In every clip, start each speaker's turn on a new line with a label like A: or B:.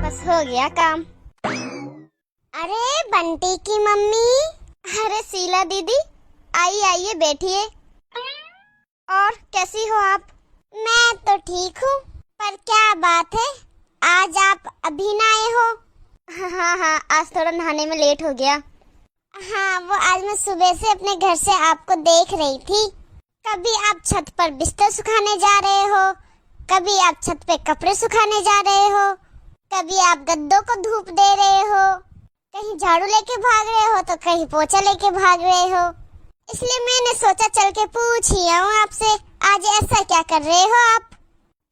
A: बस हो गया काम। अरे बंटी की मम्मी। अरे शीला दीदी, आइए आइए बैठिए। और कैसी हो आप? मैं तो ठीक हूँ, पर क्या बात है, आज आप अभी ना आए हो? हाँ, आज थोड़ा नहाने में लेट हो गया। हाँ, वो आज मैं सुबह से अपने घर से आपको देख रही थी। कभी आप छत पर बिस्तर सुखाने जा रहे हो, कभी आप छत पे कपड़े सुखाने जा रहे हो, कभी आप गद्दों को धूप दे रहे हो, कहीं झाड़ू लेके भाग रहे हो तो कहीं पोछा लेके भाग रहे हो। इसलिए मैंने सोचा चल के पूछ ही आऊं आपसे, आज ऐसा क्या कर रहे हो आप?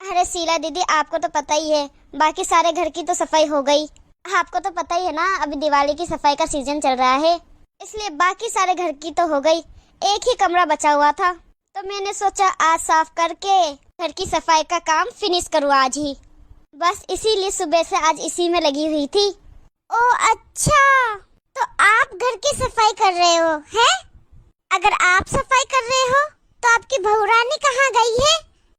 A: अरे शीला दीदी, आपको तो पता ही है, बाकी सारे घर की तो सफाई हो गई। आपको तो पता ही है ना, अभी दिवाली की सफाई का सीजन चल रहा है, इसलिए बाकी सारे घर की तो हो गई, एक ही कमरा बचा हुआ था, तो मैंने सोचा आज साफ करके घर की सफाई का काम फिनिश करूँ आज ही। बस इसीलिए सुबह से आज इसी में लगी हुई थी। ओ अच्छा, तो आप घर की सफाई कर रहे हो हैं? अगर आप सफाई कर रहे हो तो आपकी बहू रानी कहाँ गई है?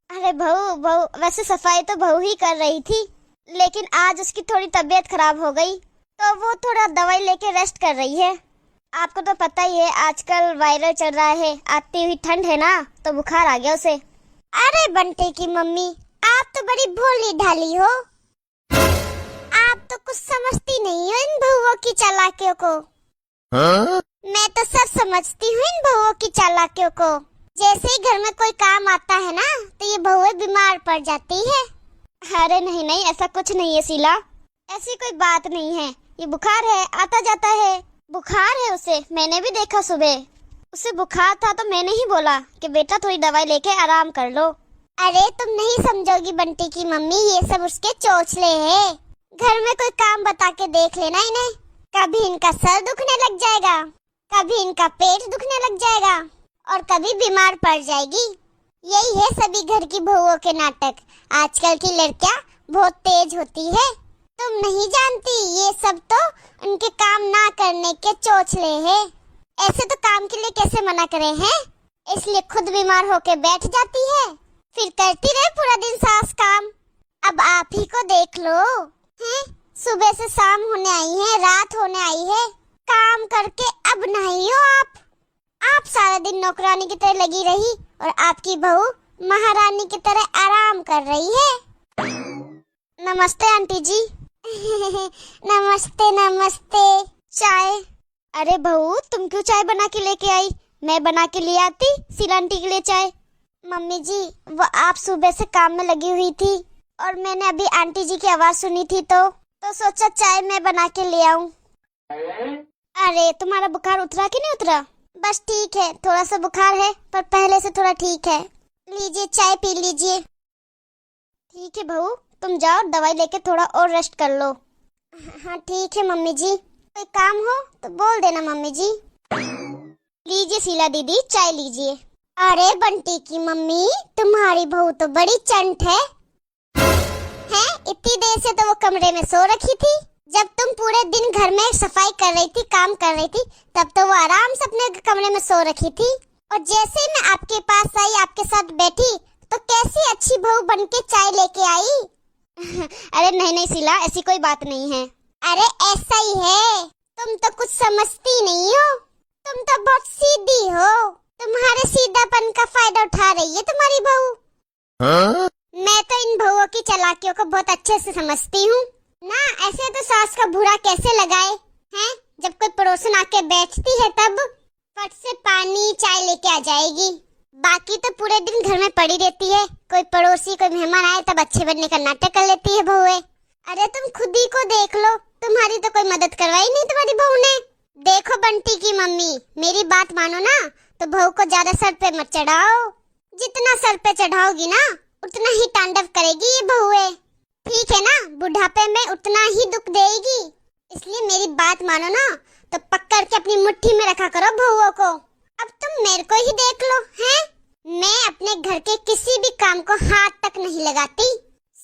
A: अरे बहू वैसे सफाई तो बहू ही कर रही थी, लेकिन आज उसकी थोड़ी तबीयत खराब हो गई, तो वो थोड़ा दवाई लेके रेस्ट कर रही है। आपको तो पता ही है, आजकल वायरल चल रहा है, आती हुई ठंड है ना, तो बुखार आ गया उसे। अरे बंटे की मम्मी, आप तो बड़ी भोली ढाली हो, आप तो कुछ समझती नहीं हो इन बहुओं की चालाकियों को। हाँ? मैं तो सब समझती हूँ इन बहुओं की चालाकियों को। जैसे ही घर में कोई काम आता है ना, तो ये बहुएं बीमार पड़ जाती है। अरे नहीं, ऐसा कुछ नहीं है शीला, ऐसी कोई बात नहीं है, ये बुखार है, आता जाता है। बुखार है उसे, मैंने भी देखा सुबह, उसे बुखार था तो मैंने ही बोला कि बेटा थोड़ी दवाई लेके आराम कर लो। अरे तुम नहीं समझोगी बंटी की मम्मी, ये सब उसके चोचले हैं। घर में कोई काम बता के देख लेना इन्हें, कभी इनका सर दुखने लग जाएगा, कभी इनका पेट दुखने लग जाएगा, और कभी बीमार पड़ जाएगी। यही है सभी घर की बहुओं के नाटक। आजकल की लड़कियां बहुत तेज होती है, तुम नहीं जानती, ये सब तो उनके काम ना करने के चोचले हैं। ऐसे तो काम के लिए कैसे मना करे हैं, इसलिए खुद बीमार होके बैठ जाती है, फिर करती रहे पूरा दिन सास काम। अब आप ही को देख लो, हैं? सुबह से शाम होने आई है, रात होने आई है, काम करके अब नहीं हो आप सारा दिन नौकरानी की तरह लगी रही, और आपकी बहू महारानी की तरह आराम कर रही है। नमस्ते आंटी जी। नमस्ते। चाय? अरे बहू, तुम क्यों चाय बना के लेके आई? मैं बना के ले आती शीला आंटी के लिए चाय। मम्मी जी, वो आप सुबह से काम में लगी हुई थी, और मैंने अभी आंटी जी की आवाज सुनी थी, तो सोचा चाय मैं बना के ले आऊं। अरे तुम्हारा बुखार उतरा कि नहीं उतरा? बस ठीक है, थोड़ा सा बुखार है, पर पहले से थोड़ा ठीक है। लीजिए चाय पी लीजिए। ठीक है बहू, तुम जाओ दवाई लेके थोड़ा और रेस्ट कर लो। हाँ ठीक है मम्मी जी, कोई काम हो तो बोल देना मम्मी जी। लीजिए शीला दीदी, चाय लीजिए। अरे बंटी की मम्मी, तुम्हारी बहू तो बड़ी चंट है। हैं? इतनी देर से तो वो कमरे में सो रखी थी, जब तुम पूरे दिन घर में सफाई कर रही थी, काम कर रही थी, तब तो वो आराम से अपने कमरे में सो रखी थी, और जैसे ही मैं आपके पास आई, आपके साथ बैठी, तो कैसी अच्छी बहू बनके चाय लेके आई। अरे नहीं शीला, ऐसी कोई बात नहीं है। अरे ऐसा ही है, तुम तो कुछ समझती नहीं हो, तुम तो बहुत सीधी हो, तुम्हारे सीधापन का फायदा उठा रही है तुम्हारी बहू। हाँ? मैं तो इन बहुओं की चालाकियों को बहुत अच्छे से समझती हूँ ना। ऐसे तो सास का बुरा कैसे लगाए हैं? जब कोई पड़ोसन आके बैठती है तब फट से पानी चाय लेके आ जाएगी, बाकी तो पूरे दिन घर में पड़ी रहती है, कोई पड़ोसी कोई मेहमान आए तब अच्छे बनने का नाटक कर लेती है बहुएं। अरे तुम खुद ही को देख लो, तुम्हारी तो कोई मदद करवाई नहीं तुम्हारी बहू ने। देखो बंटी की मम्मी, मेरी बात मानो ना, तो बहू को ज्यादा सर पे मत चढ़ाओ, जितना सर पे चढ़ाओगी ना उतना ही तांडव करेगी ये बहुएं, ठीक है ना? बुढ़ापे में उतना ही दुख देगी, इसलिए मेरी बात मानो ना, तो पकड़ के अपनी मुट्ठी में रखा करो बहुओं को। अब तुम मेरे को ही देख लो, हैं? मैं अपने घर के किसी भी काम को हाथ तक नहीं लगाती,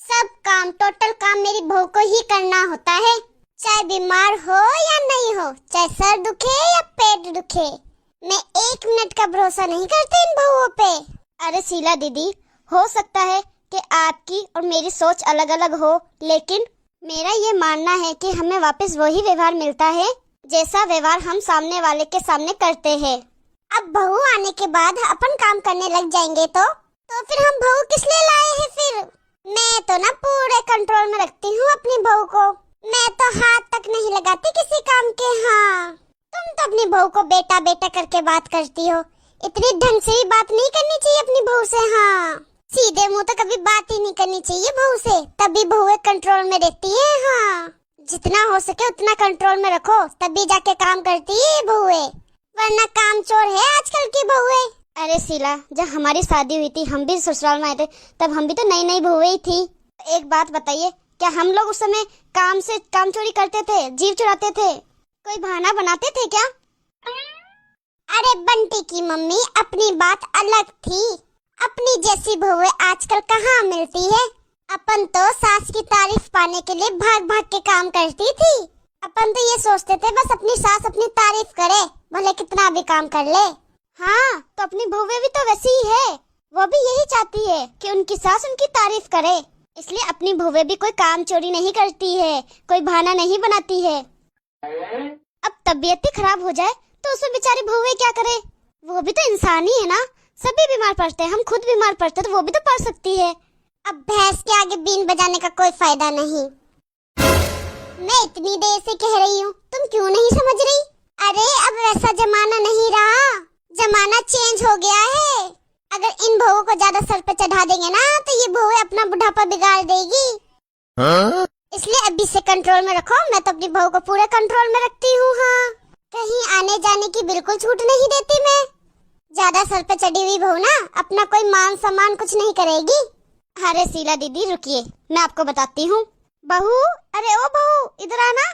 A: सब काम, टोटल काम मेरी बहू को ही करना होता है, चाहे बीमार हो या नहीं हो, चाहे सर दुखे या पेट दुखे, मैं एक मिनट का भरोसा नहीं करती इन बहुओं पे। अरे शीला दीदी, हो सकता है कि आपकी और मेरी सोच अलग अलग हो, लेकिन मेरा ये मानना है कि हमें वापस वही व्यवहार मिलता है जैसा व्यवहार हम सामने वाले के सामने करते हैं। अब बहू आने के बाद अपन काम करने लग जाएंगे तो फिर हम बहू किस लिए लाए हैं फिर? मैं तो ना पूरे कंट्रोल में रखती हूँ अपनी बहू को। मैं तो हाथ तक नहीं लगाती किसी काम के। हाँ, तुम तो अपनी बहू को बेटा बेटा करके बात करती हो। इतनी ढंग से ही बात नहीं करनी चाहिए अपनी बहू से। हाँ, सीधे मुंह तो कभी बात ही नहीं करनी चाहिए बहू से, तभी बहुएं कंट्रोल में रहती है। हाँ, जितना हो सके उतना कंट्रोल में रखो, तभी जाके काम करती है बहुएं, वरना काम चोर है आजकल की बहुएं। अरे शीला, जब हमारी शादी हुई थी हम भी ससुराल में आए थे, तब हम भी तो नई नई बहुएं ही थी। एक बात बताइए, क्या हम लोग उस समय काम से काम चोरी करते थे, जीव चुराते थे, कोई बहाना बनाते थे क्या? अरे बंटी की मम्मी, अपनी बात अलग थी। अपनी जैसी बहुएं आजकल कहाँ मिलती है। अपन तो सास की तारीफ पाने के लिए भाग भाग के काम करती थी। अपन तो ये सोचते थे बस अपनी सास अपनी तारीफ करे, भले कितना भी काम कर ले। हाँ, तो अपनी बहुएं भी तो वैसी ही है। वो भी यही चाहती है कि उनकी सास उनकी तारीफ करे, इसलिए अपनी बहुएं भी कोई काम चोरी नहीं करती है, कोई बहाना नहीं बनाती है। अब तबीयत ही खराब हो जाए तो उसमें बेचारी बहुएं क्या करे? वो भी तो इंसान ही है ना, सभी बीमार पड़ते हैं, हम खुद बीमार पड़ते हैं तो वो भी तो पड़ सकती है। अब भैंस के आगे बीन बजाने का कोई फायदा नहीं। मैं इतनी देर से कह रही हूँ, तुम क्यों नहीं समझ रही? अरे अब वैसा जमाना नहीं रहा, जमाना चेंज हो गया है। अगर इन बहुओं को ज्यादा सर पे चढ़ा देंगे ना तो ये बहुएं अपना बुढ़ापा बिगाड़ देगी। हाँ? इसलिए अभी से कंट्रोल में रखो। मैं तो अपनी बहू को पूरे कंट्रोल में रखती हूँ। हाँ, कहीं आने जाने की बिल्कुल छूट नहीं देती मैं। ज्यादा सर पे चढ़ी हुई बहू ना अपना कोई मान सम्मान कुछ नहीं करेगी। अरे शीला दीदी रुकिए, मैं आपको बताती हूँ। बहू, अरे ओ बहू, इधर आना।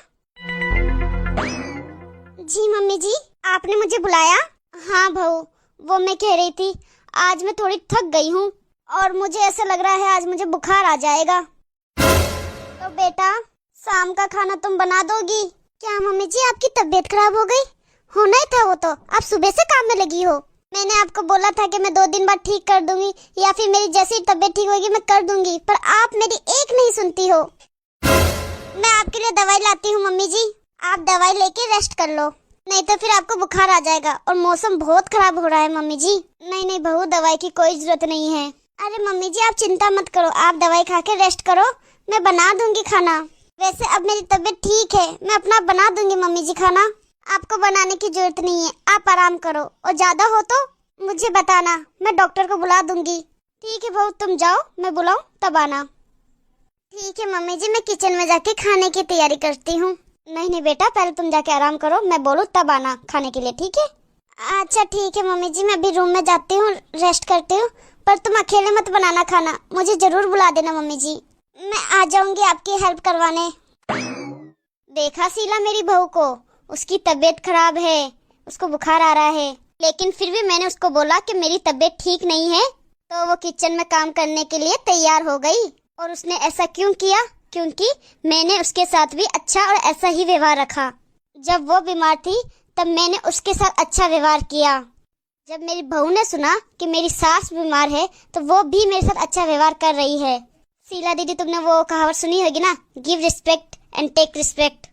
A: जी मम्मी जी, आपने मुझे बुलाया? हाँ बहू, वो मैं कह रही थी आज मैं थोड़ी थक गई हूँ और मुझे ऐसा लग रहा है आज मुझे बुखार आ जाएगा। तो बेटा, शाम का खाना तुम बना दोगी क्या? मम्मी जी, आपकी तबीयत खराब हो गई? होना ही था वो तो, आप सुबह से काम में लगी हो। मैंने आपको बोला था कि मैं 2 दिन बाद ठीक कर दूंगी या फिर मेरी जैसी तबीयत ठीक होगी मैं कर दूंगी, पर आप मेरी एक नहीं सुनती हो। मैं आपके लिए दवाई लाती हूँ मम्मी जी, आप दवाई लेके रेस्ट कर लो, नहीं तो फिर आपको बुखार आ जाएगा और मौसम बहुत खराब हो रहा है मम्मी जी। नहीं नहीं बहू, दवाई की कोई जरूरत नहीं है। अरे मम्मी जी आप चिंता मत करो, आप दवाई खा के रेस्ट करो, मैं बना दूंगी खाना। वैसे अब मेरी तबीयत ठीक है, मैं अपना बना दूंगी मम्मी जी खाना, आपको बनाने की जरूरत नहीं है, आप आराम करो और ज्यादा हो तो मुझे बताना, मैं डॉक्टर को बुला दूंगी। ठीक है बहू, तुम जाओ, मैं बुलाऊं तब आना। ठीक है मम्मी जी, मैं किचन में जाके खाने की तैयारी करती हूँ। नहीं नहीं बेटा, पहले तुम जाके आराम करो, मैं बोलूँ तब आना खाने के लिए, ठीक है? अच्छा ठीक है मम्मी जी, मैं अभी रूम में जाती हूँ, रेस्ट करती हूँ, पर तुम अकेले मत बनाना खाना, मुझे जरूर बुला देना मम्मी जी, मैं आ जाऊंगी आपकी हेल्प करवाने। देखा शीला मेरी बहू को, उसकी तबीयत खराब है, उसको बुखार आ रहा है, लेकिन फिर भी मैंने उसको बोला कि मेरी तबीयत ठीक नहीं है तो वो किचन में काम करने के लिए तैयार हो गई। और उसने ऐसा क्यों किया? क्योंकि मैंने उसके साथ भी अच्छा और ऐसा ही व्यवहार रखा। जब वो बीमार थी तब मैंने उसके साथ अच्छा व्यवहार किया। जब मेरी बहू ने सुना कि मेरी सास बीमार है तो वो भी मेरे साथ अच्छा व्यवहार कर रही है। शीला दीदी, तुमने वो कहावत सुनी होगी ना, give respect and take respect.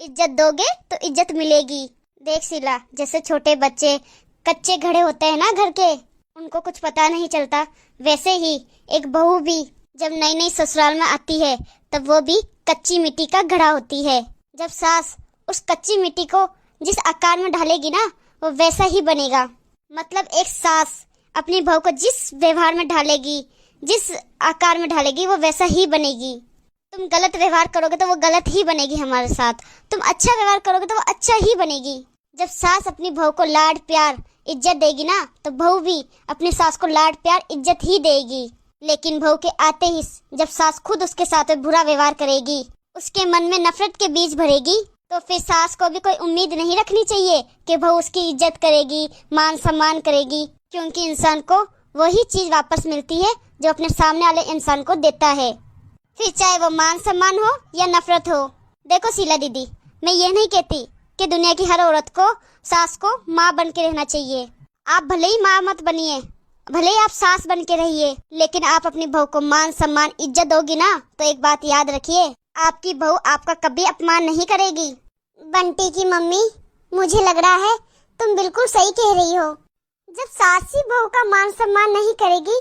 A: इज्जत दोगे तो इज्जत मिलेगी। देख शीला, जैसे छोटे बच्चे कच्चे घड़े होते हैं ना घर के, उनको कुछ पता नहीं चलता, वैसे ही एक बहू भी जब नई नई ससुराल में आती है तब वो भी कच्ची मिट्टी का घड़ा होती है। जब सास उस कच्ची मिट्टी को जिस आकार में ढालेगी ना वो वैसा ही बनेगा। मतलब एक सास अपनी बहू को जिस व्यवहार में ढालेगी, जिस आकार में ढालेगी वो वैसा ही बनेगी। तुम गलत व्यवहार करोगे तो वो गलत ही बनेगी हमारे साथ, तुम अच्छा व्यवहार करोगे तो वो अच्छा ही बनेगी। जब सास अपनी बहू को लाड प्यार इज्जत देगी ना तो बहू भी अपनी सास को लाड प्यार इज्जत ही देगी। लेकिन बहू के आते ही जब सास खुद उसके साथ बुरा व्यवहार करेगी, उसके मन में नफरत के बीज भरेगी, तो फिर सास को भी कोई उम्मीद नहीं रखनी चाहिए कि बहू उसकी इज्जत करेगी, मान सम्मान करेगी, क्योंकि इंसान को वही चीज वापस मिलती है जो अपने सामने वाले इंसान को देता है, फिर चाहे वो मान सम्मान हो या नफरत हो। देखो शीला दीदी, मैं ये नहीं कहती कि दुनिया की हर औरत को सास को माँ बन के रहना चाहिए। आप भले ही माँ मत बनिए, भले ही आप सास बन के रहिए, लेकिन आप अपनी बहू को मान सम्मान इज्जत दोगी ना, तो एक बात याद रखिए, आपकी बहू आपका कभी अपमान नहीं करेगी। बंटी की मम्मी, मुझे लग रहा है तुम बिल्कुल सही कह रही हो। जब सास ही बहू का मान सम्मान नहीं करेगी,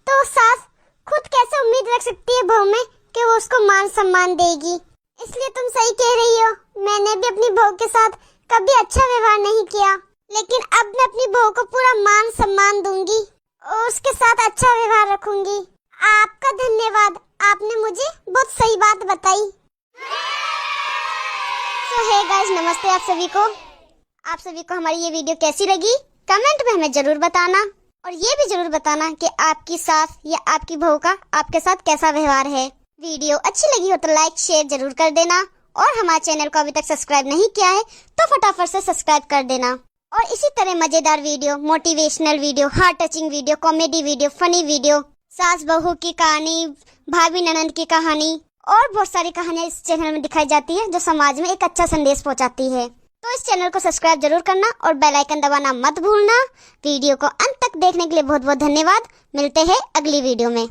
A: तो सास खुद कैसे उम्मीद रख सकती है बहू में कि वो उसको मान सम्मान देगी। इसलिए तुम सही कह रही हो, मैंने भी अपनी बहू के साथ कभी अच्छा व्यवहार नहीं किया, लेकिन अब मैं अपनी बहू को पूरा मान सम्मान दूंगी और उसके साथ अच्छा व्यवहार रखूंगी। आपका धन्यवाद, आपने मुझे बहुत सही बात बताई। सो हे गाइस, नमस्ते आप सभी को। आप सभी को हमारी ये वीडियो कैसी लगी कमेंट में हमें जरूर बताना, और ये भी जरूर बताना कि आपकी सास या आपकी बहू का आपके साथ कैसा व्यवहार है। वीडियो अच्छी लगी हो तो लाइक शेयर जरूर कर देना, और हमारे चैनल को अभी तक सब्सक्राइब नहीं किया है तो फटाफट से सब्सक्राइब कर देना। और इसी तरह मजेदार video, motivational video, heart touching video, comedy video, funny video, सास बहू की कहानी, भाभी ननंद की कहानी और बहुत सारी कहानियां इस चैनल में दिखाई जाती है जो समाज में एक अच्छा संदेश पहुंचाती है। तो इस चैनल को सब्सक्राइब जरूर करना और बेल आइकन दबाना मत भूलना। वीडियो को अंत तक देखने के लिए बहुत बहुत धन्यवाद। मिलते हैं अगली वीडियो में।